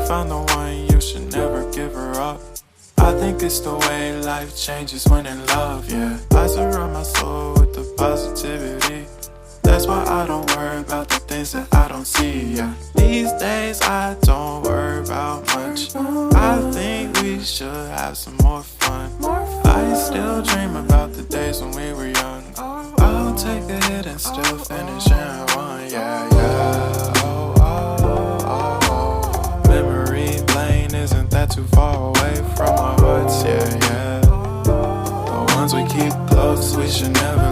found the one, you should never give her up. I think it's the way life changes when in love, yeah. I surround my soul with the positivity. That's why I don't worry about the things that I don't see, yeah. These days I don't worry about much. I think we should have some more fun. I still dream about the days when we were young. I'll take a hit and still finish in one, yeah, yeah. Oh, oh, oh, oh. Memory lane isn't that too far away from our hearts, yeah, yeah. The ones we keep close, we should never